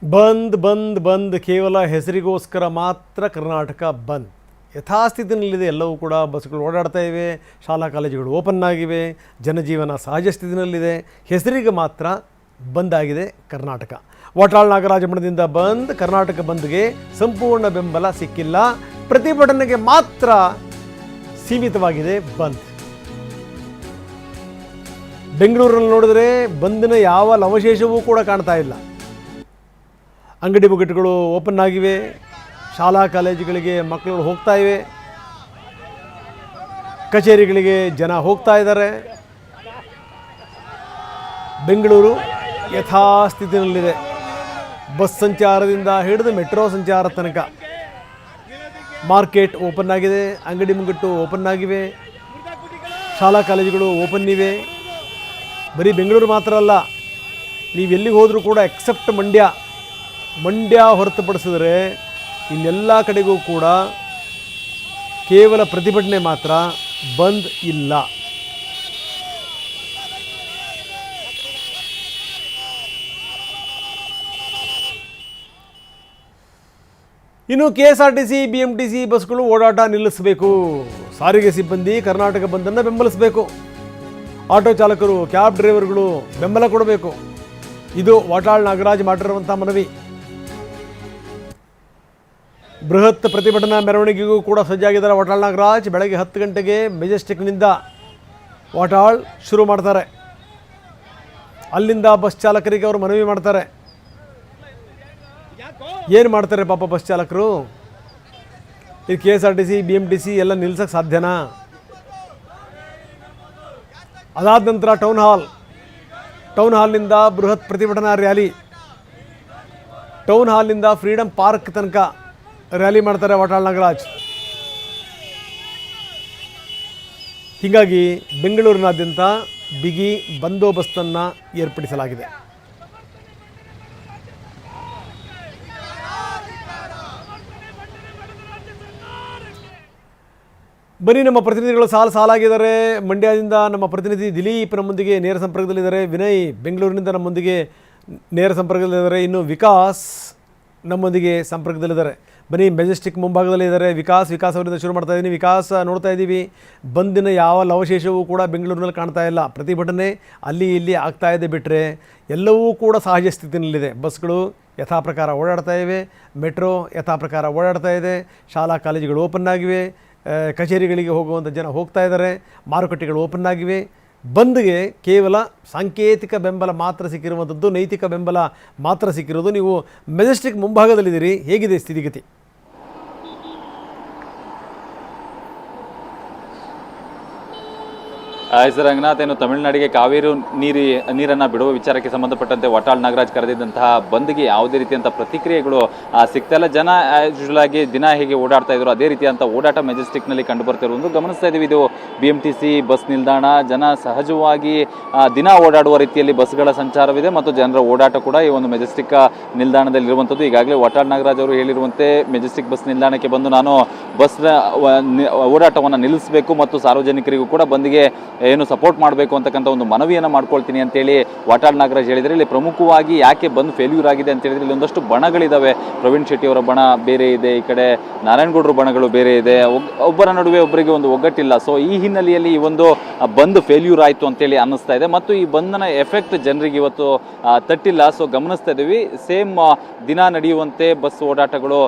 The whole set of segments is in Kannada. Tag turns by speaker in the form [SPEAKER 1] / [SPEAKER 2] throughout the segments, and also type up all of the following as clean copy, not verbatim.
[SPEAKER 1] ಬಂದ್ ಬಂದ್ ಬಂದ್ ಕೇವಲ ಹೆಸರಿಗೋಸ್ಕರ ಮಾತ್ರ ಕರ್ನಾಟಕ ಬಂದ್. ಯಥಾಸ್ಥಿತಿನಲ್ಲಿದೆ. ಎಲ್ಲವೂ ಕೂಡ ಬಸ್ಗಳು ಓಡಾಡ್ತಾ ಇವೆ, ಶಾಲಾ ಕಾಲೇಜುಗಳು ಓಪನ್ ಆಗಿವೆ, ಜನಜೀವನ ಸಹಜ ಸ್ಥಿತಿನಲ್ಲಿದೆ. ಹೆಸರಿಗೆ ಮಾತ್ರ ಬಂದ್ ಆಗಿದೆ ಕರ್ನಾಟಕ. ವಾಟಾಳ್ ನಾಗರಾಜ ಮಠದಿಂದ ಬಂದ್. ಕರ್ನಾಟಕ ಬಂದ್ಗೆ ಸಂಪೂರ್ಣ ಬೆಂಬಲ ಸಿಕ್ಕಿಲ್ಲ, ಪ್ರತಿಭಟನೆಗೆ ಮಾತ್ರ ಸೀಮಿತವಾಗಿದೆ ಬಂದ್. ಬೆಂಗಳೂರಲ್ಲಿ ನೋಡಿದ್ರೆ ಬಂದ್ನ ಯಾವ ಲವಶೇಷವೂ ಕೂಡ ಕಾಣ್ತಾ ಇಲ್ಲ. ಅಂಗಡಿ ಮುಗ್ಗಟ್ಟುಗಳು ಓಪನ್ ಆಗಿವೆ, ಶಾಲಾ ಕಾಲೇಜುಗಳಿಗೆ ಮಕ್ಕಳು ಹೋಗ್ತಾ ಇವೆ, ಕಚೇರಿಗಳಿಗೆ ಜನ ಹೋಗ್ತಾ ಇದ್ದಾರೆ. ಬೆಂಗಳೂರು ಯಥಾಸ್ಥಿತಿನಲ್ಲಿದೆ. ಬಸ್ ಸಂಚಾರದಿಂದ ಹಿಡಿದು ಮೆಟ್ರೋ ಸಂಚಾರ ತನಕ. ಮಾರ್ಕೆಟ್ ಓಪನ್ ಆಗಿದೆ, ಅಂಗಡಿ ಮುಗ್ಗಟ್ಟು ಓಪನ್ ಆಗಿವೆ, ಶಾಲಾ ಕಾಲೇಜುಗಳು ಓಪನ್ ಇವೆ. ಬರೀ ಬೆಂಗಳೂರು ಮಾತ್ರ ಅಲ್ಲ, ನೀವು ಎಲ್ಲಿಗೆ ಹೋದರೂ ಕೂಡ ಎಕ್ಸೆಪ್ಟ್ ಮಂಡ್ಯ ಹೊರತುಪಡಿಸಿದರೆ ಇನ್ನೆಲ್ಲ ಕಡೆಗೂ ಕೂಡ ಕೇವಲ ಪ್ರತಿಭಟನೆ ಮಾತ್ರ, ಬಂದ್ ಇಲ್ಲ. ಇನ್ನು KSRTC BMTC ಬಸ್ಗಳು ಓಡಾಟ ನಿಲ್ಲಿಸಬೇಕು. ಸಾರಿಗೆ ಸಿಬ್ಬಂದಿ ಕರ್ನಾಟಕ ಬಂದನ್ನು ಬೆಂಬಲಿಸಬೇಕು. ಆಟೋ ಚಾಲಕರು, ಕ್ಯಾಬ್ ಡ್ರೈವರ್ಗಳು ಬೆಂಬಲ ಕೊಡಬೇಕು. ಇದು ವಾಟಾಳ್ ನಾಗರಾಜ್ ಮಾಡಿರುವಂಥ ಮನವಿ. ಬೃಹತ್ ಪ್ರತಿಭಟನಾ ಮೆರವಣಿಗೆಗೂ ಕೂಡ ಸಜ್ಜಾಗಿದ್ದಾರೆ ವಾಟಾಳ್ ನಾಗರಾಜ್. ಬೆಳಗ್ಗೆ 10 ಗಂಟೆಗೆ ಮೆಜೆಸ್ಟಿಕ್ನಿಂದ ವಾಟಾಳ್ ಶುರು ಮಾಡ್ತಾರೆ. ಅಲ್ಲಿಂದ ಬಸ್ ಚಾಲಕರಿಗೆ ಅವರು ಮನವಿ ಮಾಡ್ತಾರೆ. ಏನು ಮಾಡ್ತಾರೆ ಪಾಪ ಬಸ್ ಚಾಲಕರು? ಈ KSRTC BMTC ಎಲ್ಲ ನಿಲ್ಸಕ್ಕೆ ಸಾಧ್ಯನಾ? ಅದಾದ ನಂತರ ಟೌನ್ ಹಾಲ್ನಿಂದ ಬೃಹತ್ ಪ್ರತಿಭಟನಾ ರ್ಯಾಲಿ, ಟೌನ್ ಹಾಲ್ನಿಂದ ಫ್ರೀಡಮ್ ಪಾರ್ಕ್ ತನಕ ರ್ಯಾಲಿ ಮಾಡ್ತಾರೆ ವಾಟಾಳ್ ನಾಗರಾಜ್. ಹೀಗಾಗಿ ಬೆಂಗಳೂರಿನಾದ್ಯಂತ ಬಿಗಿ ಬಂದೋಬಸ್ತನ್ನು ಏರ್ಪಡಿಸಲಾಗಿದೆ. ಬನ್ನಿ, ನಮ್ಮ ಪ್ರತಿನಿಧಿಗಳು ಸಾಲಾಗಿದ್ದಾರೆ. ಮಂಡ್ಯದಿಂದ ನಮ್ಮ ಪ್ರತಿನಿಧಿ ದಿಲೀಪ್ ನಮ್ಮೊಂದಿಗೆ ನೇರ ಸಂಪರ್ಕದಲ್ಲಿದ್ದಾರೆ. ವಿನಯ್ ಬೆಂಗಳೂರಿನಿಂದ ನಮ್ಮೊಂದಿಗೆ ನೇರ ಸಂಪರ್ಕದಲ್ಲಿದ್ದಾರೆ. ಇನ್ನು ವಿಕಾಸ್ ನಮ್ಮೊಂದಿಗೆ ಸಂಪರ್ಕದಲ್ಲಿದ್ದಾರೆ. ಬನ್ನಿ, ಮೆಜೆಸ್ಟಿಕ್ ಮುಂಭಾಗದಲ್ಲಿ ಇದ್ದಾರೆ ವಿಕಾಸ್ ಅವರಿಂದ ಶುರು ಮಾಡ್ತಾ ಇದ್ದೀನಿ. ವಿಕಾಸ್, ನೋಡ್ತಾ ಇದ್ದೀವಿ ಬಂದಿನ ಯಾವ ಲವಶೇಷವೂ ಕೂಡ ಬೆಂಗಳೂರಿನಲ್ಲಿ ಕಾಣ್ತಾ ಇಲ್ಲ. ಪ್ರತಿಭಟನೆ ಅಲ್ಲಿ ಇಲ್ಲಿ ಆಗ್ತಾ ಇದೆ ಬಿಟ್ಟರೆ ಎಲ್ಲವೂ ಕೂಡ ಸಹಜ ಸ್ಥಿತಿನಲ್ಲಿದೆ. ಬಸ್ಗಳು ಯಥಾ ಪ್ರಕಾರ ಓಡಾಡ್ತಾ ಇವೆ, ಮೆಟ್ರೋ ಯಥಾ ಪ್ರಕಾರ ಓಡಾಡ್ತಾ ಇದೆ, ಶಾಲಾ ಕಾಲೇಜುಗಳು ಓಪನ್ ಆಗಿವೆ, ಕಚೇರಿಗಳಿಗೆ ಹೋಗುವಂಥ ಜನ ಹೋಗ್ತಾ ಇದ್ದಾರೆ, ಮಾರುಕಟ್ಟೆಗಳು ಓಪನ್ ಆಗಿವೆ. ಬಂದ್ಗೆ ಕೇವಲ ಸಾಂಕೇತಿಕ ಬೆಂಬಲ ಮಾತ್ರ ಸಿಕ್ಕಿರುವಂಥದ್ದು, ನೈತಿಕ ಬೆಂಬಲ ಮಾತ್ರ ಸಿಕ್ಕಿರೋದು. ನೀವು ಮೆಜೆಸ್ಟಿಕ್ ಮುಂಭಾಗದಲ್ಲಿದ್ದೀರಿ, ಹೇಗಿದೆ ಸ್ಥಿತಿಗತಿ?
[SPEAKER 2] ಸರ್ ರಂಗನಾಥ್, ಏನು ತಮಿಳುನಾಡಿಗೆ ಕಾವೇರಿ ನೀರನ್ನು ಬಿಡುವ ವಿಚಾರಕ್ಕೆ ಸಂಬಂಧಪಟ್ಟಂತೆ ವಾಟಾಳ್ ನಾಗರಾಜ್ ಕರೆದಿದ್ದಂತಹ ಬಂದ್ಗೆ ಯಾವುದೇ ರೀತಿಯಂಥ ಪ್ರತಿಕ್ರಿಯೆಗಳು ಸಿಗ್ತಾ ಇಲ್ಲ. ಜನ ಯೂಶುವಲ್ ಆಗಿ ದಿನ ಹೇಗೆ ಓಡಾಡ್ತಾ ಇದ್ರು ಅದೇ ರೀತಿಯಂಥ ಓಡಾಟ ಮೆಜೆಸ್ಟಿಕ್ನಲ್ಲಿ ಕಂಡು ಬರ್ತಿರೋದು ಗಮನಿಸ್ತಾ ಇದ್ದೀವಿ. ಇದು BMTC ಬಸ್ ನಿಲ್ದಾಣ. ಜನ ಸಹಜವಾಗಿ ದಿನ ಓಡಾಡುವ ರೀತಿಯಲ್ಲಿ ಬಸ್ಗಳ ಸಂಚಾರವಿದೆ ಮತ್ತು ಜನರ ಓಡಾಟ ಕೂಡ ಈ ಒಂದು ಮೆಜೆಸ್ಟಿಕ್ ನಿಲ್ದಾಣದಲ್ಲಿರುವಂಥದ್ದು. ಈಗಾಗಲೇ ವಾಟಾಳ್ ನಾಗರಾಜ್ ಅವರು ಹೇಳಿರುವಂತೆ ಮೆಜೆಸ್ಟಿಕ್ ಬಸ್ ನಿಲ್ದಾಣಕ್ಕೆ ಬಂದು ನಾನು ಬಸ್ನ ಓಡಾಟವನ್ನು ನಿಲ್ಲಿಸಬೇಕು ಮತ್ತು ಸಾರ್ವಜನಿಕರಿಗೂ ಕೂಡ ಬಂದ್ಗೆ ಏನು ಸಪೋರ್ಟ್ ಮಾಡಬೇಕು ಅಂತಕ್ಕಂಥ ಒಂದು ಮನವಿಯನ್ನು ಮಾಡ್ಕೊಳ್ತೀನಿ ಅಂತೇಳಿ ವಾಟಾಳ್ ನಾಗರಾಜ್ ಹೇಳಿದರೆ. ಇಲ್ಲಿ ಪ್ರಮುಖವಾಗಿ ಯಾಕೆ ಬಂದ್ ಫೇಲ್ಯೂರ್ ಆಗಿದೆ ಅಂತ ಹೇಳಿದ್ರೆ, ಇಲ್ಲಿ ಒಂದಷ್ಟು ಬಣಗಳಿದ್ದಾವೆ. ಪ್ರವೀಣ್ ಶೆಟ್ಟಿ ಅವರ ಬಣ ಬೇರೆ ಇದೆ, ಈ ಕಡೆ ನಾರಾಯಣಗೌಡರು ಬಣಗಳು ಬೇರೆ ಇದೆ. ಒಬ್ಬರ ನಡುವೆ ಒಬ್ಬರಿಗೆ ಒಂದು ಒಗ್ಗಟ್ಟಿಲ್ಲ. ಸೊ ಈ ಹಿನ್ನೆಲೆಯಲ್ಲಿ ಈ ಒಂದು ಬಂದ್ ಫೇಲ್ಯೂರ್ ಆಯಿತು ಅಂತೇಳಿ ಅನ್ನಿಸ್ತಾ ಇದೆ. ಮತ್ತು ಈ ಬಂದ್ನ ಎಫೆಕ್ಟ್ ಜನರಿಗೆ ಇವತ್ತು ತಟ್ಟಿಲ್ಲ. ಸೊ ಗಮನಿಸ್ತಾ ಇದ್ದೀವಿ, ಸೇಮ್ ದಿನ ನಡೆಯುವಂತೆ ಬಸ್ ಓಡಾಟಗಳು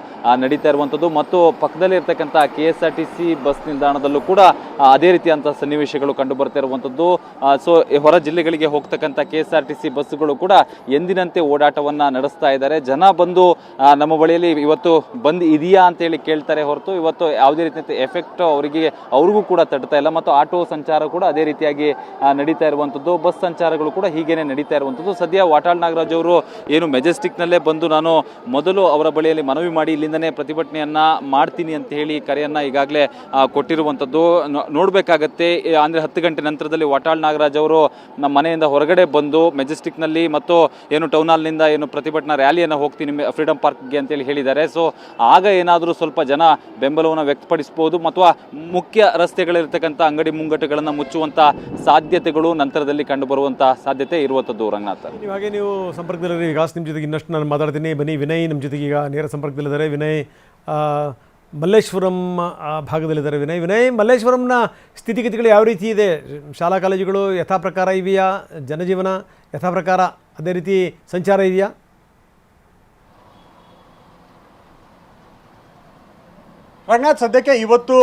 [SPEAKER 2] ನಡೀತಾ ಇರುವಂಥದ್ದು ಮತ್ತು ಪಕ್ಕದಲ್ಲಿ ಇರ್ತಕ್ಕಂಥ KSRTC ಬಸ್ ನಿಲ್ದಾಣದಲ್ಲೂ ಕೂಡ ಅದೇ ರೀತಿಯಂಥ ಸನ್ನಿವೇಶಗಳು ಕಂಡು ಬರ್ತಾ ಇರುವಂಥದ್ದು. ಸೊ ಹೊರ ಜಿಲ್ಲೆಗಳಿಗೆ ಹೋಗ್ತಕ್ಕಂಥ KSRTC ಬಸ್ಸುಗಳು ಕೂಡ ಎಂದಿನಂತೆ ಓಡಾಟವನ್ನು ನಡೆಸ್ತಾ ಇದ್ದಾರೆ. ಜನ ಬಂದು ನಮ್ಮ ಬಳಿಯಲ್ಲಿ ಇವತ್ತು ಬಂದ್ ಇದೆಯಾ ಅಂತೇಳಿ ಕೇಳ್ತಾರೆ ಹೊರತು ಇವತ್ತು ಯಾವುದೇ ರೀತಿಯ ಎಫೆಕ್ಟ್ ಅವ್ರಿಗೂ ಕೂಡ ತಡ್ತಾ ಇಲ್ಲ. ಮತ್ತು ಆಟೋ ಸಂಚಾರ ಕೂಡ ಅದೇ ರೀತಿಯಾಗಿ ನಡೀತಾ ಇರುವಂಥದ್ದು, ಬಸ್ ಸಂಚಾರಗಳು ಕೂಡ ಹೀಗೇನೆ ನಡೀತಾ ಇರುವಂಥದ್ದು. ಸದ್ಯ ವಾಟಾಳ್ ನಾಗರಾಜ್ ಅವರು ಏನು ಮೆಜೆಸ್ಟಿಕ್ನಲ್ಲೇ ಬಂದು ನಾನು ಮೊದಲು ಅವರ ಬಳಿಯಲ್ಲಿ ಮನವಿ ಮಾಡಿ ಇಲ್ಲಿಂದನೇ ಪ್ರತಿಭಟನೆಯನ್ನ ಮಾಡ್ತೀನಿ ಅಂತ ಹೇಳಿ ಕರೆಯನ್ನ ಈಗಾಗಲೇ ಕೊಟ್ಟಿರುವಂಥದ್ದು. ನೋಡಬೇಕಾಗತ್ತೆ. ಅಂದರೆ 10 ಗಂಟೆ ನಂತರದಲ್ಲಿ ವಾಟಾಳ್ ನಾಗರಾಜ್ ಅವರು ನಮ್ಮ ಮನೆಯಿಂದ ಹೊರಗಡೆ ಬಂದು ಮೆಜೆಸ್ಟಿಕ್ನಲ್ಲಿ ಮತ್ತು ಏನು ಟೌನ್ ಹಾಲ್ನಿಂದ ಏನು ಪ್ರತಿಭಟನಾ ರ್ಯಾಲಿಯನ್ನು ಹೋಗ್ತೀನಿ ಫ್ರೀಡಮ್ ಪಾರ್ಕ್ಗೆ ಅಂತೇಳಿ ಹೇಳಿದ್ದಾರೆ. ಸೊ ಆಗ ಏನಾದರೂ ಸ್ವಲ್ಪ ಜನ ಬೆಂಬಲವನ್ನು ವ್ಯಕ್ತಪಡಿಸ್ಬೋದು ಅಥವಾ ಮುಖ್ಯ ರಸ್ತೆಗಳಿರ್ತಕ್ಕಂಥ ಅಂಗಡಿ ಮುಂಗಟ್ಟುಗಳನ್ನು ಮುಚ್ಚುವಂಥ ಸಾಧ್ಯತೆಗಳು ನಂತರದಲ್ಲಿ ಕಂಡುಬರುವಂಥ ಸಾಧ್ಯತೆ ಇರುವಂಥದ್ದು. ರಂಗನಾಥ್,
[SPEAKER 1] ಹಾಗೆ ನೀವು ಸಂಪರ್ಕದಲ್ಲಿರಿ. ವಿಕಾಸ್ ನಿಮ್ಮ ಜೊತೆಗೆ ಇನ್ನಷ್ಟು ನಾನು ಮಾತಾಡ್ತೀನಿ. ಬನ್ನಿ, ವಿನಯ್ ನಮ್ಮ ಜೊತೆಗೆ ಈಗ ನೇರ ಸಂಪರ್ಕದಲ್ಲಿದ್ದಾರೆ. ವಿನಯ್ ಮಲ್ಲೇಶ್ವರಂ ಭಾಗದಲ್ಲಿದ್ದಾರೆ. ವಿನಯ್, ಮಲ್ಲೇಶ್ವರಂನ ಸ್ಥಿತಿಗತಿಗಳು ಯಾವ ರೀತಿ ಇದೆ? ಶಾಲಾ ಕಾಲೇಜುಗಳು ಯಥಾ ಪ್ರಕಾರ ಇದೆಯಾ? ಜನಜೀವನ ಯಥಾ ಪ್ರಕಾರ ಅದೇ ರೀತಿ ಸಂಚಾರ ಇದೆಯಾ?
[SPEAKER 3] ರಂಗನಾಥ್, ಸದ್ಯಕ್ಕೆ ಇವತ್ತು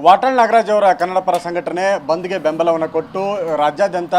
[SPEAKER 3] ವಾಟಾಳ್ ನಾಗರಾಜ್ ಅವರ ಕನ್ನಡ ಪರ ಸಂಘಟನೆ ಬಂದ್ಗೆ ಬೆಂಬಲವನ್ನು ಕೊಟ್ಟು ರಾಜ್ಯಾದ್ಯಂತ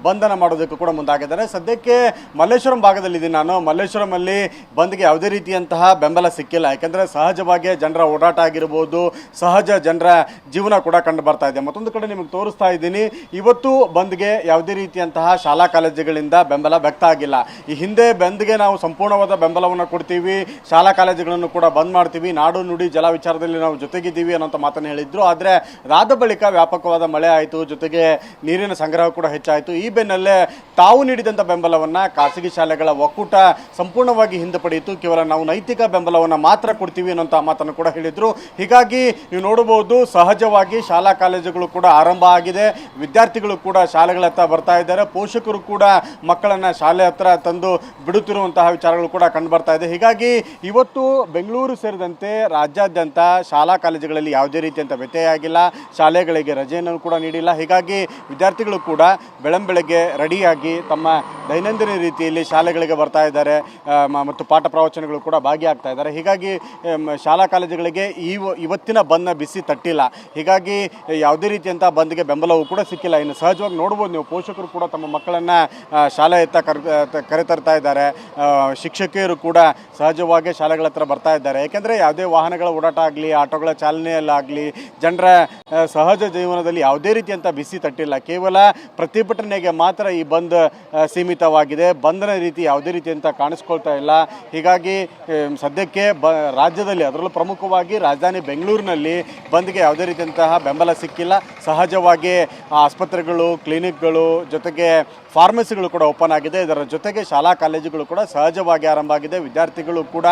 [SPEAKER 3] ಬಂಧನ ಮಾಡೋದಕ್ಕೂ ಕೂಡ ಮುಂದಾಗಿದ್ದಾರೆ. ಸದ್ಯಕ್ಕೆ ಮಲ್ಲೇಶ್ವರಂ ಭಾಗದಲ್ಲಿದ್ದೀನಿ ನಾನು. ಮಲ್ಲೇಶ್ವರಮಲ್ಲಿ ಬಂದ್ಗೆ ಯಾವುದೇ ರೀತಿಯಂತಹ ಬೆಂಬಲ ಸಿಕ್ಕಿಲ್ಲ. ಯಾಕೆಂದರೆ ಸಹಜವಾಗಿ ಜನರ ಓಡಾಟ ಆಗಿರ್ಬೋದು, ಸಹಜ ಜನರ ಜೀವನ ಕೂಡ ಕಂಡು ಬರ್ತಾ ಇದೆ. ಮತ್ತೊಂದು ಕಡೆ ನಿಮಗೆ ತೋರಿಸ್ತಾ ಇದ್ದೀನಿ, ಇವತ್ತು ಬಂದ್ಗೆ ಯಾವುದೇ ರೀತಿಯಂತಹ ಶಾಲಾ ಕಾಲೇಜುಗಳಿಂದ ಬೆಂಬಲ ವ್ಯಕ್ತ ಆಗಿಲ್ಲ. ಈ ಹಿಂದೆ ಬಂದ್ಗೆ ನಾವು ಸಂಪೂರ್ಣವಾದ ಬೆಂಬಲವನ್ನು ಕೊಡ್ತೀವಿ, ಶಾಲಾ ಕಾಲೇಜುಗಳನ್ನು ಕೂಡ ಬಂದ್ ಮಾಡ್ತೀವಿ, ನಾಡು ನುಡಿ ಜಲ ವಿಚಾರದಲ್ಲಿ ನಾವು ಜೊತೆಗಿದ್ದೀವಿ ಅನ್ನೋಂಥ ಮಾತನ್ನು ಹೇಳಿದ್ರು. ಆದರೆ ಅದಾದ ಬಳಿಕ ವ್ಯಾಪಕವಾದ ಮಳೆ ಆಯಿತು, ಜೊತೆಗೆ ನೀರಿನ ಸಂಗ್ರಹ ಕೂಡ ಹೆಚ್ಚಾಯಿತು. ಈ ಬೆನ್ನಲ್ಲೇ ತಾವು ನೀಡಿದಂಥ ಬೆಂಬಲವನ್ನು ಖಾಸಗಿ ಶಾಲೆಗಳ ಒಕ್ಕೂಟ ಸಂಪೂರ್ಣವಾಗಿ ಹಿಂದೆಪಡೆಯಿತು. ಕೇವಲ ನಾವು ನೈತಿಕ ಬೆಂಬಲವನ್ನು ಮಾತ್ರ ಕೊಡ್ತೀವಿ ಅನ್ನೋಂಥ ಮಾತನ್ನು ಕೂಡ ಹೇಳಿದರು. ಹೀಗಾಗಿ ನೀವು ನೋಡಬಹುದು, ಸಹಜವಾಗಿ ಶಾಲಾ ಕಾಲೇಜುಗಳು ಕೂಡ ಆರಂಭ ಆಗಿದೆ. ವಿದ್ಯಾರ್ಥಿಗಳು ಕೂಡ ಶಾಲೆಗಳತ್ತ ಬರ್ತಾ ಇದ್ದಾರೆ. ಪೋಷಕರು ಕೂಡ ಮಕ್ಕಳನ್ನು ಶಾಲೆ ಹತ್ರ ತಂದು ಬಿಡುತ್ತಿರುವಂತಹ ವಿಚಾರಗಳು ಕೂಡ ಕಂಡು ಬರ್ತಾ ಇದೆ. ಹೀಗಾಗಿ ಇವತ್ತು ಬೆಂಗಳೂರು ಸೇರಿದಂತೆ ರಾಜ್ಯಾದ್ಯಂತ ಶಾಲಾ ಕಾಲೇಜುಗಳಲ್ಲಿ ಯಾವುದೇ ರೀತಿಯಂಥ ವ್ಯತ್ಯಯ ಆಗಿಲ್ಲ. ಶಾಲೆಗಳಿಗೆ ರಜೆಯನ್ನು ಕೂಡ ನೀಡಿಲ್ಲ. ಹೀಗಾಗಿ ವಿದ್ಯಾರ್ಥಿಗಳು ಕೂಡ ಬೆಳಂಬೆಳಗ್ಗೆ ರೆಡಿಯಾಗಿ ತಮ್ಮ ದೈನಂದಿನ ರೀತಿಯಲ್ಲಿ ಶಾಲೆಗಳಿಗೆ ಬರ್ತಾ ಇದ್ದಾರೆ ಮತ್ತು ಪಾಠ ಪ್ರವಚನಗಳು ಕೂಡ ಭಾಗಿಯಾಗ್ತಾ ಇದ್ದಾರೆ. ಹೀಗಾಗಿ ಶಾಲಾ ಕಾಲೇಜುಗಳಿಗೆ ಇವತ್ತಿನ ಬಂದ್ನ ಬಿಸಿ ತಟ್ಟಿಲ್ಲ. ಹೀಗಾಗಿ ಯಾವುದೇ ರೀತಿಯಂಥ ಬಂದ್ಗೆ ಬೆಂಬಲವೂ ಕೂಡ ಸಿಕ್ಕಿಲ್ಲ. ಇನ್ನು ಸಹಜವಾಗಿ ನೋಡ್ಬೋದು ನೀವು, ಪೋಷಕರು ಕೂಡ ತಮ್ಮ ಮಕ್ಕಳನ್ನು ಶಾಲೆಯತ್ತ ಕರೆತರ್ತಾ ಇದ್ದಾರೆ. ಶಿಕ್ಷಕಿಯರು ಕೂಡ ಸಹಜವಾಗಿ ಶಾಲೆಗಳ ಹತ್ರ ಬರ್ತಾ ಇದ್ದಾರೆ. ಯಾಕೆಂದರೆ ಯಾವುದೇ ವಾಹನಗಳ ಓಡಾಟ ಆಗಲಿ, ಆಟೋಗಳ ಚಾಲನೆಯಲ್ಲಾಗಲಿ, ಜನರ ಸಹಜ ಜೀವನದಲ್ಲಿ ಯಾವುದೇ ರೀತಿಯಂಥ ಬಿಸಿ ತಟ್ಟಿಲ್ಲ. ಕೇವಲ ಪ್ರತಿಭಟನೆಗೆ ಮಾತ್ರ ಈ ಬಂದ್ ಸೀಮಿತವಾಗಿದೆ. ಬಂಧನ ರೀತಿ ಯಾವುದೇ ರೀತಿಯಂತ ಕಾಣಿಸ್ಕೊಳ್ತಾ ಇಲ್ಲ. ಹೀಗಾಗಿ ಸದ್ಯಕ್ಕೆ ರಾಜ್ಯದಲ್ಲಿ, ಅದರಲ್ಲೂ ಪ್ರಮುಖವಾಗಿ ರಾಜಧಾನಿ ಬೆಂಗಳೂರಿನಲ್ಲಿ ಬಂದ್ಗೆ ಯಾವುದೇ ರೀತಿಯಂತಹ ಬೆಂಬಲ ಸಿಕ್ಕಿಲ್ಲ. ಸಹಜವಾಗಿ ಆಸ್ಪತ್ರೆಗಳು, ಕ್ಲಿನಿಕ್ಗಳು, ಜೊತೆಗೆ ಫಾರ್ಮಸಿಗಳು ಕೂಡ ಓಪನ್ ಆಗಿದೆ. ಇದರ ಜೊತೆಗೆ ಶಾಲಾ ಕಾಲೇಜುಗಳು ಕೂಡ ಸಹಜವಾಗಿ ಆರಂಭ ಆಗಿದೆ. ವಿದ್ಯಾರ್ಥಿಗಳು ಕೂಡ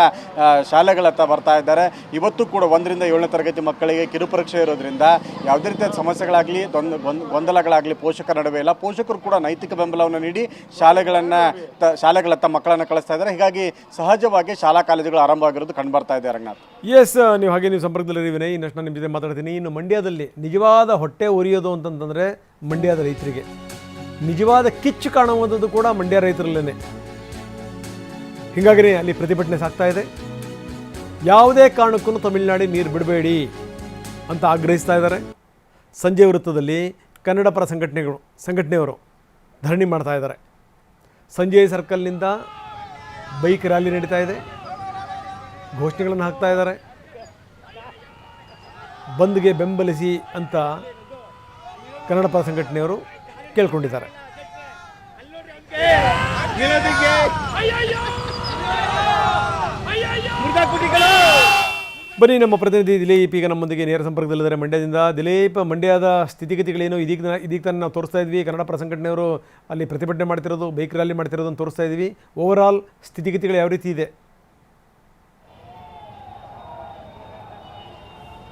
[SPEAKER 3] ಶಾಲೆಗಳತ್ತ ಬರ್ತಾ ಇದ್ದಾರೆ. ಇವತ್ತು ಕೂಡ 1ರಿಂದ 7ನೇ ತರಗತಿ ಮಕ್ಕಳಿಗೆ ಕಿರುಪರೀಕ್ಷೆ ಇರೋದ್ರಿಂದ ಯಾವುದೇ ರೀತಿಯ ಸಮಸ್ಯೆಗಳಾಗಲಿ, ಗೊಂದಲಗಳಾಗಲಿ ಪೋಷಕರ ನಡುವೆ ಇಲ್ಲ. ಪೋಷಕರು ಕೂಡ ನೈತಿಕ ಬೆಂಬಲವನ್ನು ನೀಡಿ ಶಾಲೆಗಳತ್ತ ಮಕ್ಕಳನ್ನು ಕಳಿಸ್ತಾ ಇದ್ದಾರೆ. ಹೀಗಾಗಿ ಸಹಜವಾಗಿ ಶಾಲಾ ಕಾಲೇಜುಗಳು ಆರಂಭ ಆಗಿರೋದು ಕಂಡು ಬರ್ತಾ ಇದೆ. ರಂಗನಾಥ್,
[SPEAKER 1] ಎಸ್, ನೀವು ಸಂಪರ್ಕದಲ್ಲಿ ವಿನಯ್, ಇನ್ನಷ್ಟು ನಾನು ನಿಮ್ಮ ಜೊತೆ ಮಾತಾಡ್ತೀನಿ. ಇನ್ನು ಮಂಡ್ಯದಲ್ಲಿ ನಿಜವಾದ ಹೊಟ್ಟೆ ಉರಿಯೋದು ಅಂತಂತಂದರೆ ಮಂಡ್ಯದ ರೈತರಿಗೆ ನಿಜವಾದ ಕಿಚ್ಚು ಕಾಣುವಂಥದ್ದು ಕೂಡ ಮಂಡ್ಯ ರೈತರಲ್ಲೇ. ಹೀಗಾಗಿ ಅಲ್ಲಿ ಪ್ರತಿಭಟನೆ ಸಾಗ್ತಾ ಇದೆ. ಯಾವುದೇ ಕಾರಣಕ್ಕೂ ತಮಿಳುನಾಡಿ ನೀರು ಬಿಡಬೇಡಿ ಅಂತ ಆಗ್ರಹಿಸ್ತಾ ಇದ್ದಾರೆ. ಸಂಜೆ ವೃತ್ತದಲ್ಲಿ ಕನ್ನಡ ಪರ ಸಂಘಟನೆಯವರು ಧರಣಿ ಮಾಡ್ತಾ ಇದ್ದಾರೆ. ಸಂಜೆ ಸರ್ಕಲ್ನಿಂದ ಬೈಕ್ ರ್ಯಾಲಿ ನಡೀತಾ ಇದೆ, ಘೋಷಣೆಗಳನ್ನು ಹಾಕ್ತಾ ಇದ್ದಾರೆ. ಬಂದ್ಗೆ ಬೆಂಬಲಿಸಿ ಅಂತ ಕನ್ನಡ ಪರ ಸಂಘಟನೆಯವರು ಕೇಳ್ಕೊಂಡಿದ್ದಾರೆ. ಬನ್ನಿ, ನಮ್ಮ ಪ್ರತಿನಿಧಿ ದಿಲೀಪ್ ಈಗ ನಮ್ಮೊಂದಿಗೆ ನೇರ ಸಂಪರ್ಕದಲ್ಲಿದ್ದಾರೆ ಮಂಡ್ಯದಿಂದ. ದಿಲೀಪ್, ಮಂಡ್ಯದ ಸ್ಥಿತಿಗತಿಗಳೇನು? ಇದೀಗ ತಾನು ನಾವು ತೋರಿಸ್ತಾ ಇದ್ವಿ, ಕನ್ನಡ ಪರ ಸಂಘಟನೆಯವರು ಅಲ್ಲಿ ಪ್ರತಿಭಟನೆ ಮಾಡ್ತಿರೋದು, ಬೈಕ್ ರ್ಯಾಲಿ ಮಾಡ್ತಿರೋದನ್ನು ತೋರಿಸ್ತಾ ಇದ್ವಿ. ಓವರಾಲ್ ಸ್ಥಿತಿಗತಿಗಳು ಯಾವ ರೀತಿ ಇದೆ?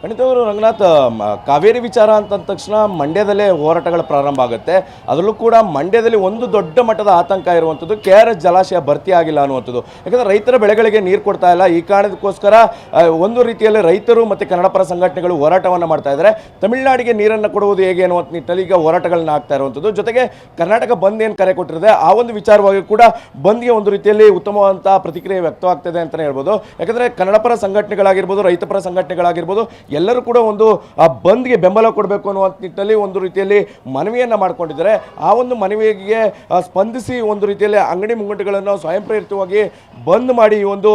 [SPEAKER 4] ಖಂಡಿತವರು ರಂಗನಾಥ್, ಕಾವೇರಿ ವಿಚಾರ ಅಂತಂದ ತಕ್ಷಣ ಮಂಡ್ಯದಲ್ಲೇ ಹೋರಾಟಗಳು ಪ್ರಾರಂಭ ಆಗುತ್ತೆ. ಅದರಲ್ಲೂ ಕೂಡ ಮಂಡ್ಯದಲ್ಲಿ ಒಂದು ದೊಡ್ಡ ಮಟ್ಟದ ಆತಂಕ ಇರುವಂಥದ್ದು KRS ಜಲಾಶಯ ಭರ್ತಿ ಆಗಿಲ್ಲ ಅನ್ನುವಂಥದ್ದು. ಯಾಕಂದರೆ ರೈತರ ಬೆಳೆಗಳಿಗೆ ನೀರು ಕೊಡ್ತಾ ಇಲ್ಲ. ಈ ಕಾರಣಕ್ಕೋಸ್ಕರ ಒಂದು ರೀತಿಯಲ್ಲಿ ರೈತರು ಮತ್ತು ಕನ್ನಡ ಪರ ಸಂಘಟನೆಗಳು ಹೋರಾಟವನ್ನು ಮಾಡ್ತಾ ಇದ್ದಾರೆ. ತಮಿಳುನಾಡಿಗೆ ನೀರನ್ನು ಕೊಡುವುದು ಹೇಗೆ ಅನ್ನುವಂಥ ನಿಟ್ಟಿನಲ್ಲಿ ಈಗ ಹೋರಾಟಗಳನ್ನ ಆಗ್ತಾ ಇರುವಂಥದ್ದು. ಜೊತೆಗೆ ಕರ್ನಾಟಕ ಬಂದ್ ಏನು ಕರೆ ಕೊಟ್ಟಿರುತ್ತೆ ಆ ಒಂದು ವಿಚಾರವಾಗಿ ಕೂಡ ಬಂದ್ಗೆ ಒಂದು ರೀತಿಯಲ್ಲಿ ಉತ್ತಮವಾದಂಥ ಪ್ರತಿಕ್ರಿಯೆ ವ್ಯಕ್ತವಾಗ್ತದೆ ಅಂತಲೇ ಹೇಳ್ಬೋದು. ಯಾಕಂದರೆ ಕನ್ನಡ ಪರ ಸಂಘಟನೆಗಳಾಗಿರ್ಬೋದು, ರೈತ ಪರ ಸಂಘಟನೆಗಳಾಗಿರ್ಬೋದು, ಎಲ್ಲರೂ ಕೂಡ ಒಂದು ಬಂದ್ಗೆ ಬೆಂಬಲ ಕೊಡಬೇಕು ಅನ್ನುವಂಥ ನಿಟ್ಟಿನಲ್ಲಿ ಒಂದು ರೀತಿಯಲ್ಲಿ ಮನವಿಯನ್ನು ಮಾಡ್ಕೊಂಡಿದ್ದಾರೆ. ಆ ಒಂದು ಮನವಿಗೆ ಸ್ಪಂದಿಸಿ ಒಂದು ರೀತಿಯಲ್ಲಿ ಅಂಗಡಿ ಮುಂಗಟ್ಟುಗಳನ್ನು ಸ್ವಯಂ ಪ್ರೇರಿತವಾಗಿ ಬಂದ್ ಮಾಡಿ ಈ ಒಂದು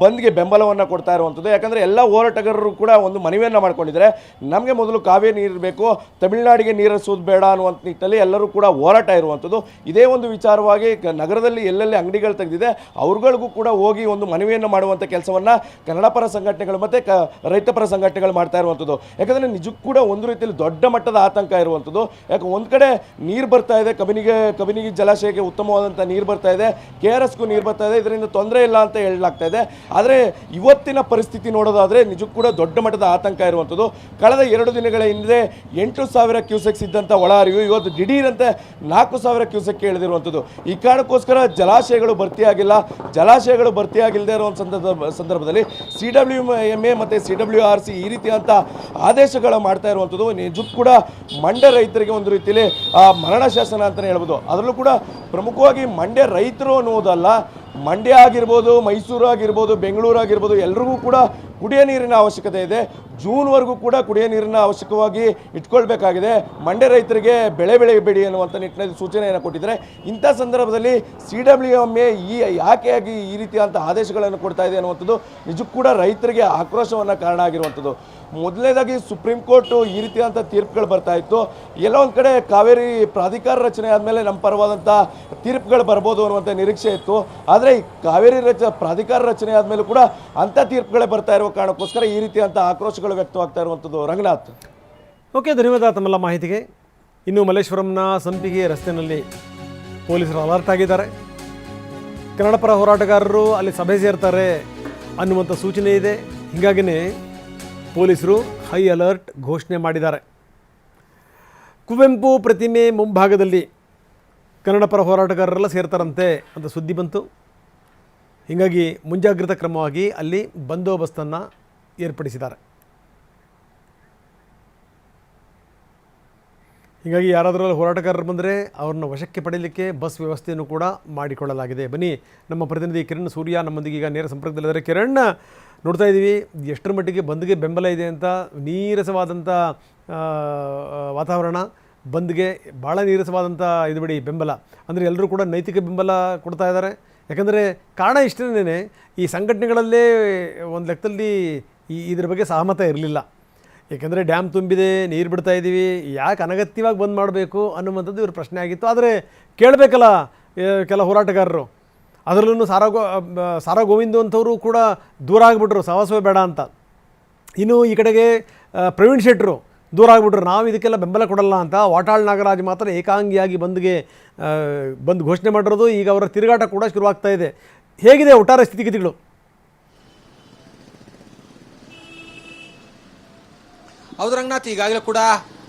[SPEAKER 4] ಬಂದ್ಗೆ ಬೆಂಬಲವನ್ನು ಕೊಡ್ತಾ ಇರುವಂಥದ್ದು. ಯಾಕಂದರೆ ಎಲ್ಲ ಹೋರಾಟಗಾರರು ಕೂಡ ಒಂದು ಮನವಿಯನ್ನು ಮಾಡ್ಕೊಂಡಿದ್ದಾರೆ. ನಮಗೆ ಮೊದಲು ಕಾವೇರಿ ನೀರು ಬೇಕು, ತಮಿಳುನಾಡಿಗೆ ನೀರು ಹರಿಸೋದು ಬೇಡ ಅನ್ನುವಂಥ ನಿಟ್ಟಿನಲ್ಲಿ ಎಲ್ಲರೂ ಕೂಡ ಹೋರಾಟ ಇರುವಂಥದ್ದು. ಇದೇ ಒಂದು ವಿಚಾರವಾಗಿ ನಗರದಲ್ಲಿ ಎಲ್ಲೆಲ್ಲಿ ಅಂಗಡಿಗಳು ತೆಗೆದಿದೆ ಅವ್ರುಗಳಿಗೂ ಕೂಡ ಹೋಗಿ ಒಂದು ಮನವಿಯನ್ನು ಮಾಡುವಂಥ ಕೆಲಸವನ್ನು ಕನ್ನಡ ಪರ ಸಂಘಟನೆಗಳು ಮತ್ತು ರೈತ ಪರ ಸಂಘಟನೆಗಳು ಮಾಡ್ತಾ ಇರುವಂಥದ್ದು. ಯಾಕಂದರೆ ನಿಜಕ್ಕೂ ಕೂಡ ಒಂದು ರೀತಿಯಲ್ಲಿ ದೊಡ್ಡ ಮಟ್ಟದ ಆತಂಕ ಇರುವಂಥದ್ದು. ಯಾಕೆ ಒಂದು ಕಡೆ ನೀರು ಬರ್ತಾ ಇದೆ, ಕಬಿನಿಗೆ ಜಲಾಶಯಕ್ಕೆ ಉತ್ತಮವಾದಂಥ ನೀರು ಬರ್ತಾ ಇದೆ, KRSಗೂ ನೀರು ಬರ್ತಾ ಇದೆ, ಇದರಿಂದ ತೊಂದರೆ ಇಲ್ಲ ಅಂತ ಹೇಳಲಾಗ್ತಾ ಇದೆ. ಆದರೆ ಇವತ್ತಿನ ಪರಿಸ್ಥಿತಿ ನೋಡೋದಾದರೆ ನಿಜಕ್ಕೂ ಕೂಡ ದೊಡ್ಡ ಮಟ್ಟದ ಆತಂಕ ಇರುವಂಥದ್ದು. ಕಳೆದ 2 ದಿನಗಳ ಹಿಂದೆ 8,000 ಕ್ಯೂಸೆಕ್ಸ್ ಇದ್ದಂಥ ಒಳ ಹರಿವು ಇವತ್ತು ದಿಢೀರಂತೆ 4,000 ಕ್ಯೂಸೆಕ್ ಇಳಿದಿರುವಂಥದ್ದು. ಈ ಕಾರಣಕ್ಕೋಸ್ಕರ ಜಲಾಶಯಗಳು ಭರ್ತಿಯಾಗಿಲ್ಲದೆ ಇರುವಂಥ ಸಂದರ್ಭದಲ್ಲಿ CWMA ಮತ್ತು CWRC ಈ ರೀತಿಯಾದಂಥ ಆದೇಶಗಳು ಮಾಡ್ತಾ ಇರುವಂಥದ್ದು ನಿಜಕ್ಕೂ ಕೂಡ ಮಂಡ್ಯ ರೈತರಿಗೆ ಒಂದು ರೀತಿಯಲ್ಲಿ ಮರಣ ಶಾಸನ ಅಂತಲೇ ಹೇಳ್ಬೋದು. ಅದರಲ್ಲೂ ಕೂಡ ಪ್ರಮುಖವಾಗಿ ಮಂಡ್ಯ ರೈತರು ಅನ್ನೋದಲ್ಲ, ಮಂಡ್ಯ ಆಗಿರ್ಬೋದು, ಮೈಸೂರು ಆಗಿರ್ಬೋದು, ಬೆಂಗಳೂರು ಆಗಿರ್ಬೋದು, ಎಲ್ರಿಗೂ ಕೂಡ ಕುಡಿಯೋ ನೀರಿನ ಅವಶ್ಯಕತೆ ಇದೆ. ಜೂನ್ವರೆಗೂ ಕೂಡ ಕುಡಿಯೋ ನೀರನ್ನ ಅವಶ್ಯಕವಾಗಿ ಇಟ್ಕೊಳ್ಬೇಕಾಗಿದೆ. ಮಂಡ್ಯ ರೈತರಿಗೆ ಬೆಳೆ ಬೆಳೆಯಬೇಡಿ ಅನ್ನುವಂಥ ನಿಟ್ಟಿನಲ್ಲಿ ಸೂಚನೆಯನ್ನು ಕೊಟ್ಟಿದ್ದಾರೆ. ಇಂಥ ಸಂದರ್ಭದಲ್ಲಿ CWMA ಯಾಕೆಯಾಗಿ ಈ ರೀತಿಯಾದಂಥ ಆದೇಶಗಳನ್ನು ಕೊಡ್ತಾ ಇದೆ ಅನ್ನುವಂಥದ್ದು ನಿಜಕ್ಕೂ ಕೂಡ ರೈತರಿಗೆ ಆಕ್ರೋಶವನ್ನು ಕಾರಣ ಆಗಿರುವಂಥದ್ದು. ಮೊದಲನೇದಾಗಿ ಸುಪ್ರೀಂ ಕೋರ್ಟು ಈ ರೀತಿಯಾದಂಥ ತೀರ್ಪುಗಳು ಬರ್ತಾ ಇತ್ತು. ಎಲ್ಲೋ ಒಂದು ಕಡೆ ಕಾವೇರಿ ಪ್ರಾಧಿಕಾರ ರಚನೆ ಆದಮೇಲೆ ನಮ್ಮ ಪರವಾದಂಥ ತೀರ್ಪುಗಳು ಬರ್ಬೋದು ಅನ್ನುವಂಥ ನಿರೀಕ್ಷೆ ಇತ್ತು. ಆದರೆ ಈ ಕಾವೇರಿ ಪ್ರಾಧಿಕಾರ ರಚನೆ ಆದಮೇಲೂ ಕೂಡ ಅಂಥ ತೀರ್ಪುಗಳೇ ಬರ್ತಾ ಇರುವ ಕಾರಣಕ್ಕೋಸ್ಕರ ಈ ರೀತಿಯಾದಂಥ ಆಕ್ರೋಶಗಳು ವ್ಯಕ್ತವಾಗ್ತಾ ಇರುವಂಥದ್ದು. ರಂಗನಾಥ್,
[SPEAKER 1] ಓಕೆ, ಧನ್ಯವಾದ ತಮ್ಮೆಲ್ಲ ಮಾಹಿತಿಗೆ. ಇನ್ನು ಮಲ್ಲೇಶ್ವರಂನ ಸಂಪಿಗೆ ರಸ್ತೆಯಲ್ಲಿ ಪೊಲೀಸರು ಅಲರ್ಟ್ ಆಗಿದ್ದಾರೆ. ಕನ್ನಡ ಪರ ಹೋರಾಟಗಾರರು ಅಲ್ಲಿ ಸಭೆ ಸೇರ್ತಾರೆ ಅನ್ನುವಂಥ ಸೂಚನೆ ಇದೆ. ಹೀಗಾಗಿಯೇ ಪೊಲೀಸರು ಹೈ ಅಲರ್ಟ್ ಘೋಷಣೆ ಮಾಡಿದ್ದಾರೆ. ಕುವೆಂಪು ಪ್ರತಿಮೆ ಮುಂಭಾಗದಲ್ಲಿ ಕನ್ನಡ ಪರ ಹೋರಾಟಗಾರರೆಲ್ಲ ಸೇರ್ತಾರಂತೆ ಅಂತ ಸುದ್ದಿ ಬಂತು. ಹೀಗಾಗಿ ಮುಂಜಾಗ್ರತಾ ಕ್ರಮವಾಗಿ ಅಲ್ಲಿ ಬಂದೋಬಸ್ತನ್ನು ಏರ್ಪಡಿಸಿದ್ದಾರೆ. ಹೀಗಾಗಿ ಯಾರಾದರೂ ಹೋರಾಟಗಾರರು ಬಂದರೆ ಅವ್ರನ್ನ ವಶಕ್ಕೆ ಪಡೆಯಲಿಕ್ಕೆ ಬಸ್ ವ್ಯವಸ್ಥೆಯನ್ನು ಕೂಡ ಮಾಡಿಕೊಳ್ಳಲಾಗಿದೆ. ಬನ್ನಿ, ನಮ್ಮ ಪ್ರತಿನಿಧಿ ಕಿರಣ್ ಸೂರ್ಯ ನಮ್ಮೊಂದಿಗೆ ಈಗ ನೇರ ಸಂಪರ್ಕದಲ್ಲಿದ್ದಾರೆ. ಕಿರಣ್, ನೋಡ್ತಾ ಇದ್ದೀವಿ ಎಷ್ಟರ ಮಟ್ಟಿಗೆ ಬಂದ್ಗೆ ಬೆಂಬಲ ಇದೆ ಅಂತ. ನೀರಸವಾದಂಥ ವಾತಾವರಣ, ಬಂದ್ಗೆ ಭಾಳ ನೀರಸವಾದಂಥ ಬೆಂಬಲ ಅಂದರೆ ಎಲ್ಲರೂ ಕೂಡ ನೈತಿಕ ಬೆಂಬಲ ಕೊಡ್ತಾ ಇದ್ದಾರೆ. ಯಾಕಂದರೆ ಕಾರಣ ಇಷ್ಟೇನೆ, ಈ ಸಂಘಟನೆಗಳಲ್ಲೇ ಒಂದು ಲೆಕ್ಕದಲ್ಲಿ ಇದ್ರ ಬಗ್ಗೆ ಸಹಮತ ಇರಲಿಲ್ಲ. ಏಕೆಂದರೆ ಡ್ಯಾಮ್ ತುಂಬಿದೆ, ನೀರು ಬಿಡ್ತಾ ಇದ್ದೀವಿ, ಯಾಕೆ ಅನಗತ್ಯವಾಗಿ ಬಂದ್ ಮಾಡಬೇಕು ಅನ್ನುವಂಥದ್ದು ಇವ್ರ ಪ್ರಶ್ನೆ ಆಗಿತ್ತು. ಆದರೆ ಕೇಳಬೇಕಲ್ಲ ಕೆಲ ಹೋರಾಟಗಾರರು. ಅದರಲ್ಲೂ ಸಾರಾ ಗೋವಿಂದು ಅಂಥವರು ಕೂಡ ದೂರ ಆಗಿಬಿಟ್ರು, ಸಹವಾಸವೇ ಬೇಡ ಅಂತ. ಇನ್ನು ಈ ಕಡೆಗೆ ಪ್ರವೀಣ್ ಶೆಟ್ಟರು ದೂರ ಆಗಿಬಿಟ್ರು, ನಾವು ಇದಕ್ಕೆಲ್ಲ ಬೆಂಬಲ ಕೊಡಲ್ಲ ಅಂತ. ವಾಟಾಳ್ ನಾಗರಾಜ್ ಮಾತ್ರ ಏಕಾಂಗಿಯಾಗಿ ಬಂದ್ ಘೋಷಣೆ ಮಾಡಿರೋದು. ಈಗ ಅವರ ತಿರುಗಾಟ ಕೂಡ ಶುರುವಾಗ್ತಾ ಇದೆ. ಹೇಗಿದೆ ಒಟ್ಟಾರೆ ಸ್ಥಿತಿಗತಿಗಳು?
[SPEAKER 5] ಹೌದು ರಂಗನಾಥ್, ಈಗಾಗಲೇ ಕೂಡ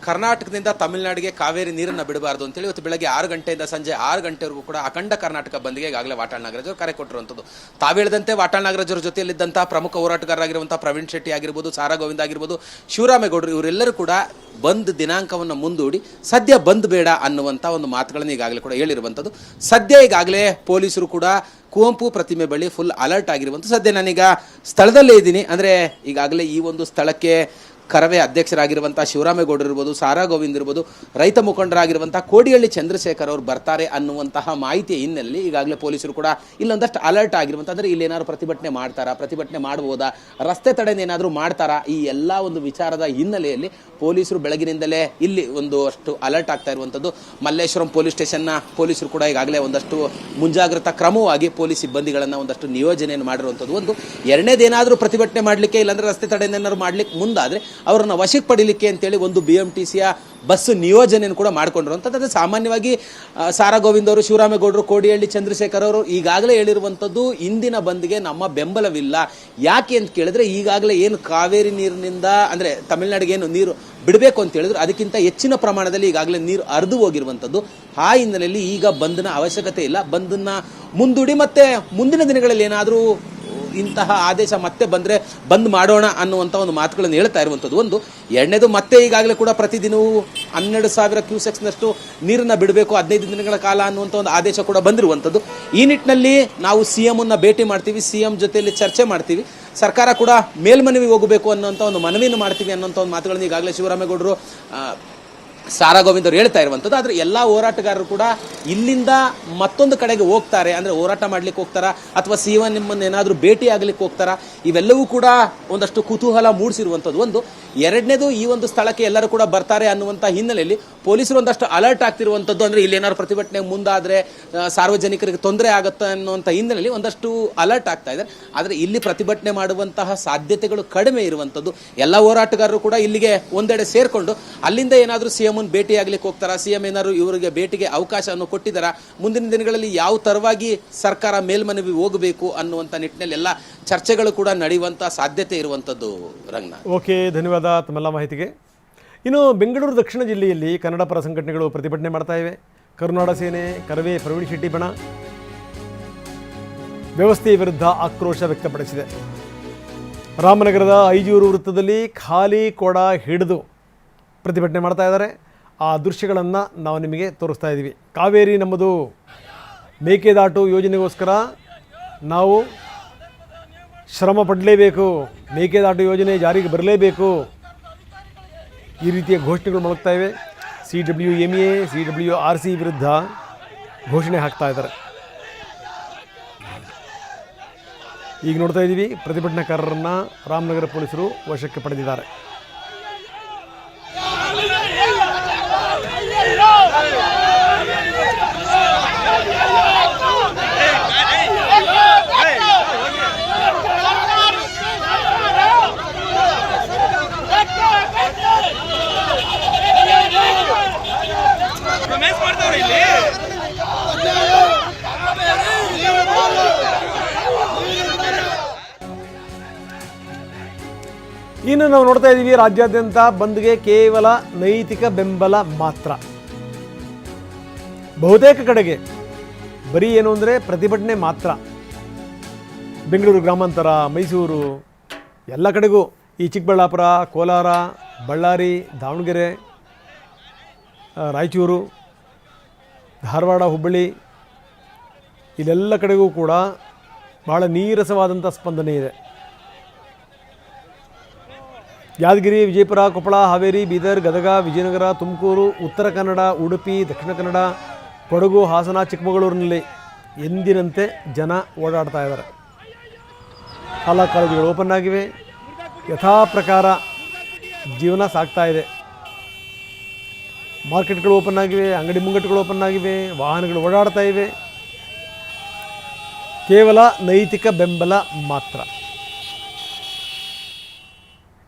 [SPEAKER 5] ಕರ್ನಾಟಕದಿಂದ ತಮಿಳುನಾಡಿಗೆ ಕಾವೇರಿ ನೀರನ್ನು ಬಿಡಬಾರ್ದು ಅಂತೇಳಿ ಇವತ್ತು ಬೆಳಗ್ಗೆ 6 ಗಂಟೆಯಿಂದ ಸಂಜೆ 6 ಗಂಟೆವರೆಗೂ ಕೂಡ ಅಖಂಡ ಕರ್ನಾಟಕ ಬಂದ್ಗೆ ಈಗಾಗಲೇ ವಾಟಾಳ್ ನಾಗರಾಜ್ ಅವರು ಕರೆ ಕೊಟ್ಟಿರುವಂಥದ್ದು. ತಾವು ಹೇಳಿದಂತೆ ವಾಟಾಳ್ ನಾಗರಾಜ್ ಅವರ ಜೊತೆಯಲ್ಲಿದ್ದಂಥ ಪ್ರಮುಖ ಹೋರಾಟಗಾರರಾಗಿರುವಂಥ ಪ್ರವೀಣ್ ಶೆಟ್ಟಿ ಆಗಿರ್ಬೋದು, ಸಾರಾ ಗೋವಿಂದ ಆಗಿರ್ಬೋದು, ಶಿವರಾಮೇಗೌಡರು, ಇವರೆಲ್ಲರೂ ಕೂಡ ಬಂದ್ ದಿನಾಂಕವನ್ನು ಮುಂದೂಡಿ ಸದ್ಯ ಬಂದ್ ಬೇಡ ಅನ್ನುವಂಥ ಒಂದು ಮಾತುಗಳನ್ನು ಈಗಾಗಲೇ ಕೂಡ ಹೇಳಿರುವಂಥದ್ದು. ಸದ್ಯ ಈಗಾಗಲೇ ಪೊಲೀಸರು ಕೂಡ ಕುವೆಂಪು ಪ್ರತಿಮೆ ಬಳಿ ಫುಲ್ ಅಲರ್ಟ್ ಆಗಿರುವಂಥ. ಸದ್ಯ ನಾನೀಗ ಸ್ಥಳದಲ್ಲೇ ಇದ್ದೀನಿ. ಅಂದರೆ ಈಗಾಗಲೇ ಈ ಒಂದು ಸ್ಥಳಕ್ಕೆ ಕರವೇ ಅಧ್ಯಕ್ಷರಾಗಿರುವಂಥ ಶಿವರಾಮೇಗೌಡರು ಇರ್ಬೋದು, ಸಾರಾ ಗೋವಿಂದ್ ಇರ್ಬೋದು, ರೈತ ಮುಖಂಡರಾಗಿರುವಂಥ ಕೋಡಿಹಳ್ಳಿ ಚಂದ್ರಶೇಖರ್ ಅವರು ಬರ್ತಾರೆ ಅನ್ನುವಂತಹ ಮಾಹಿತಿಯ ಹಿನ್ನೆಲೆಯಲ್ಲಿ ಈಗಾಗಲೇ ಪೊಲೀಸರು ಕೂಡ ಇಲ್ಲೊಂದಷ್ಟು ಅಲರ್ಟ್ ಆಗಿರುವಂಥ. ಅಂದರೆ ಇಲ್ಲೇನಾದ್ರು ಪ್ರತಿಭಟನೆ ಮಾಡ್ತಾರಾ, ಪ್ರತಿಭಟನೆ ಮಾಡ್ಬೋದಾ, ರಸ್ತೆ ತಡೆನೇನಾದರೂ ಮಾಡ್ತಾರಾ, ಈ ಎಲ್ಲ ಒಂದು ವಿಚಾರದ ಹಿನ್ನೆಲೆಯಲ್ಲಿ ಪೊಲೀಸರು ಬೆಳಗಿನಿಂದಲೇ ಇಲ್ಲಿ ಅಷ್ಟು ಅಲರ್ಟ್ ಆಗ್ತಾ ಇರುವಂಥದ್ದು. ಮಲ್ಲೇಶ್ವರಂ ಪೊಲೀಸ್ ಸ್ಟೇಷನ್ನ ಪೊಲೀಸರು ಕೂಡ ಈಗಾಗಲೇ ಒಂದಷ್ಟು ಮುಂಜಾಗ್ರತಾ ಕ್ರಮವಾಗಿ ಪೊಲೀಸ್ ಸಿಬ್ಬಂದಿಗಳನ್ನು ಒಂದಷ್ಟು ನಿಯೋಜನೆಯನ್ನು ಮಾಡಿರುವಂಥದ್ದು. ಒಂದು ಎರಡನೇದೇನಾದರೂ ಪ್ರತಿಭಟನೆ ಮಾಡಲಿಕ್ಕೆ, ಇಲ್ಲಾಂದರೆ ರಸ್ತೆ ತಡೆಯನ್ನೇನಾದ್ರು ಮಾಡಲಿಕ್ಕೆ ಮುಂದಾದರೆ ಅವರನ್ನು ವಶಕ್ಕೆ ಪಡೀಲಿಕ್ಕೆ ಅಂತೇಳಿ ಒಂದು BMTCಯ ಬಸ್ ನಿಯೋಜನೆಯನ್ನು ಕೂಡ ಮಾಡಿಕೊಂಡಿರುವಂಥದ್ದು. ಅದು ಸಾಮಾನ್ಯವಾಗಿ ಸಾರಾ ಗೋವಿಂದ್ ಅವರು, ಶಿವರಾಮೇಗೌಡರು, ಕೋಡಿಹಳ್ಳಿ ಚಂದ್ರಶೇಖರ್ ಅವರು ಈಗಾಗಲೇ ಹೇಳಿರುವಂಥದ್ದು, ಇಂದಿನ ಬಂದ್ಗೆ ನಮ್ಮ ಬೆಂಬಲವಿಲ್ಲ. ಯಾಕೆ ಅಂತ ಕೇಳಿದ್ರೆ, ಈಗಾಗಲೇ ಏನು ಕಾವೇರಿ ನೀರಿನಿಂದ ಅಂದರೆ ತಮಿಳುನಾಡಿಗೆ ಏನು ನೀರು ಬಿಡಬೇಕು ಅಂತ ಹೇಳಿದ್ರು, ಅದಕ್ಕಿಂತ ಹೆಚ್ಚಿನ ಪ್ರಮಾಣದಲ್ಲಿ ಈಗಾಗಲೇ ನೀರು ಹರಿದು ಹೋಗಿರುವಂಥದ್ದು. ಆ ಹಿನ್ನೆಲೆಯಲ್ಲಿ ಈಗ ಬಂದ್ನ ಅವಶ್ಯಕತೆ ಇಲ್ಲ. ಬಂದನ್ನು ಮುಂದೂಡಿ ಮತ್ತೆ ಮುಂದಿನ ದಿನಗಳಲ್ಲಿ ಏನಾದರೂ ಇಂತಹ ಆದೇಶ ಮತ್ತೆ ಬಂದರೆ ಬಂದ್ ಮಾಡೋಣ ಅನ್ನುವಂಥ ಒಂದು ಮಾತುಗಳನ್ನು ಹೇಳ್ತಾ ಇರುವಂಥದ್ದು. ಒಂದು ಎರಡನೇದು, ಮತ್ತೆ ಈಗಾಗಲೇ ಕೂಡ ಪ್ರತಿದಿನವೂ 12,000 ಕ್ಯೂಸೆಕ್ಸ್ನಷ್ಟು ನೀರನ್ನು ಬಿಡಬೇಕು 15 ದಿನಗಳ ಕಾಲ ಅನ್ನುವಂಥ ಒಂದು ಆದೇಶ ಕೂಡ ಬಂದಿರುವಂಥದ್ದು. ಈ ನಿಟ್ಟಿನಲ್ಲಿ ನಾವು CMನ್ನು ಭೇಟಿ ಮಾಡ್ತೀವಿ, CM ಜೊತೆಯಲ್ಲಿ ಚರ್ಚೆ ಮಾಡ್ತೀವಿ, ಸರ್ಕಾರ ಕೂಡ ಮೇಲ್ಮನವಿಗೆ ಹೋಗಬೇಕು ಅನ್ನೋಂಥ ಒಂದು ಮನವಿಯನ್ನು ಮಾಡ್ತೀವಿ ಅನ್ನೋಂಥ ಒಂದು ಮಾತುಗಳನ್ನು ಈಗಾಗಲೇ ಶಿವರಾಮೇಗೌಡರು ಸಾರಾ ಗೋವಿಂದ್ ಅವರು ಹೇಳ್ತಾ ಇರುವಂಥದ್ದು. ಆದರೆ ಎಲ್ಲ ಹೋರಾಟಗಾರರು ಕೂಡ ಇಲ್ಲಿಂದ ಮತ್ತೊಂದು ಕಡೆಗೆ ಹೋಗ್ತಾರೆ, ಅಂದರೆ ಹೋರಾಟ ಮಾಡ್ಲಿಕ್ಕೆ ಹೋಗ್ತಾರಾ ಅಥವಾ ಸಿಎಂ ನಿಮ್ಮನ್ನು ಏನಾದರೂ ಭೇಟಿ ಆಗ್ಲಿಕ್ಕೆ ಹೋಗ್ತಾರಾ, ಇವೆಲ್ಲವೂ ಕೂಡ ಒಂದಷ್ಟು ಕುತೂಹಲ ಮೂಡಿಸಿರುವಂಥದ್ದು. ಒಂದು ಎರಡನೇದು, ಈ ಒಂದು ಸ್ಥಳಕ್ಕೆ ಎಲ್ಲರೂ ಕೂಡ ಬರ್ತಾರೆ ಅನ್ನುವಂಥ ಹಿನ್ನೆಲೆಯಲ್ಲಿ ಪೊಲೀಸರು ಒಂದಷ್ಟು ಅಲರ್ಟ್ ಆಗ್ತಿರುವಂಥದ್ದು. ಅಂದರೆ ಇಲ್ಲಿ ಏನಾದ್ರು ಪ್ರತಿಭಟನೆ ಮುಂದಾದರೆ ಸಾರ್ವಜನಿಕರಿಗೆ ತೊಂದರೆ ಆಗುತ್ತೆ ಅನ್ನುವಂಥ ಹಿನ್ನೆಲೆಯಲ್ಲಿ ಒಂದಷ್ಟು ಅಲರ್ಟ್ ಆಗ್ತಾ ಇದೆ. ಆದರೆ ಇಲ್ಲಿ ಪ್ರತಿಭಟನೆ ಮಾಡುವಂತಹ ಸಾಧ್ಯತೆಗಳು ಕಡಿಮೆ ಇರುವಂಥದ್ದು. ಎಲ್ಲ ಹೋರಾಟಗಾರರು ಕೂಡ ಇಲ್ಲಿಗೆ ಒಂದೆಡೆ ಸೇರಿಕೊಂಡು ಅಲ್ಲಿಂದ ಏನಾದರೂ ಸಿಎಂ ಭೇಟಿ ಆಗ್ಲಿಕ್ಕೆ ಹೋಗ್ತಾರಾ, ಸಿಎಂ ಏನಾದ್ರು ಇವರಿಗೆ ಭೇಟಿಗೆ ಅವಕಾಶವನ್ನು ಕೊಟ್ಟಿದ್ದಾರಾ, ಮುಂದಿನ ದಿನಗಳಲ್ಲಿ ಯಾವ ತರವಾಗಿ ಸರ್ಕಾರ ಮೇಲ್ಮನವಿ ಹೋಗಬೇಕು ಅನ್ನುವಂಥ ನಿಟ್ಟಿನಲ್ಲಿ ಎಲ್ಲ ಚರ್ಚೆಗಳು ಕೂಡ ನಡೆಯುವಂಥ ಸಾಧ್ಯತೆ ಇರುವಂಥದ್ದು. ರಂಗನಾಥ್,
[SPEAKER 1] ಓಕೆ, ಧನ್ಯವಾದ ತಮ್ಮೆಲ್ಲ ಮಾಹಿತಿಗೆ. ಇನ್ನು ಬೆಂಗಳೂರು ದಕ್ಷಿಣ ಜಿಲ್ಲೆಯಲ್ಲಿ ಕನ್ನಡ ಪರ ಸಂಘಟನೆಗಳು ಪ್ರತಿಭಟನೆ ಮಾಡ್ತಾ ಇವೆ. ಕರುನಾಡ ಸೇನೆ, ಕರವೇ ಪ್ರವೀಣ್ ಶೆಟ್ಟಿ ಬಣ ವ್ಯವಸ್ಥೆಯ ವಿರುದ್ಧ ಆಕ್ರೋಶ ವ್ಯಕ್ತಪಡಿಸಿದೆ. ರಾಮನಗರದ ಐಜೂರು ವೃತ್ತದಲ್ಲಿ ಖಾಲಿ ಕೊಡ ಹಿಡಿದು ಪ್ರತಿಭಟನೆ ಮಾಡ್ತಾ ಇದ್ದಾರೆ. ಆ ದೃಶ್ಯಗಳನ್ನು ನಾವು ನಿಮಗೆ ತೋರಿಸ್ತಾ ಇದ್ದೀವಿ. ಕಾವೇರಿ ನಮ್ಮದು, ಮೇಕೆದಾಟು ಯೋಜನೆಗೋಸ್ಕರ ನಾವು ಶ್ರಮ ಪಡಲೇಬೇಕು, ಮೇಕೆದಾಟು ಯೋಜನೆ ಜಾರಿಗೆ ಬರಲೇಬೇಕು, ಈ ರೀತಿಯ ಘೋಷಣೆಗಳು ಮೊಳಗ್ತಾ ಇವೆ. CWMA, CWRC ವಿರುದ್ಧ ಘೋಷಣೆ ಹಾಕ್ತಾ ಇದ್ದಾರೆ. ಈಗ ನೋಡ್ತಾ ಇದ್ದೀವಿ, ಪ್ರತಿಭಟನಾಕಾರರನ್ನು ರಾಮನಗರ ಪೊಲೀಸರು ವಶಕ್ಕೆ ಪಡೆದಿದ್ದಾರೆ. ಇನ್ನು ನಾವು ನೋಡ್ತಾ ಇದ್ದೀವಿ, ರಾಜ್ಯಾದ್ಯಂತ ಬಂದ್ಗೆ ಕೇವಲ ನೈತಿಕ ಬೆಂಬಲ ಮಾತ್ರ. ಬಹುತೇಕ ಕಡೆಗೆ ಬರೀ ಏನು ಅಂದರೆ ಪ್ರತಿಭಟನೆ ಮಾತ್ರ. ಬೆಂಗಳೂರು ಗ್ರಾಮಾಂತರ, ಮೈಸೂರು, ಎಲ್ಲ ಕಡೆಗೂ, ಈ ಚಿಕ್ಕಬಳ್ಳಾಪುರ, ಕೋಲಾರ, ಬಳ್ಳಾರಿ, ದಾವಣಗೆರೆ, ರಾಯಚೂರು, ಧಾರವಾಡ, ಹುಬ್ಬಳ್ಳಿ, ಇಲ್ಲೆಲ್ಲ ಕಡೆಗೂ ಕೂಡ ಭಾಳ ನೀರಸವಾದಂಥ ಸ್ಪಂದನೆ ಇದೆ. ಯಾದಗಿರಿ, ವಿಜಯಪುರ, ಕೊಪ್ಪಳ, ಹಾವೇರಿ, ಬೀದರ್, ಗದಗ, ವಿಜಯನಗರ, ತುಮಕೂರು, ಉತ್ತರ ಕನ್ನಡ, ಉಡುಪಿ, ದಕ್ಷಿಣ ಕನ್ನಡ, ಕೊಡಗು, ಹಾಸನ, ಚಿಕ್ಕಮಗಳೂರಿನಲ್ಲಿ ಎಂದಿನಂತೆ ಜನ ಓಡಾಡ್ತಾ ಇದ್ದಾರೆ. ಶಾಲಾ ಕಾಲೇಜುಗಳು ಓಪನ್ ಆಗಿವೆ, ಯಥಾ ಪ್ರಕಾರ ಜೀವನ ಸಾಗ್ತಾ ಇದೆ. ಮಾರ್ಕೆಟ್ಗಳು ಓಪನ್ ಆಗಿವೆ, ಅಂಗಡಿ ಮುಂಗಟ್ಟುಗಳು ಓಪನ್ ಆಗಿವೆ, ವಾಹನಗಳು ಓಡಾಡ್ತಾ ಇವೆ. ಕೇವಲ ನೈತಿಕ ಬೆಂಬಲ ಮಾತ್ರ.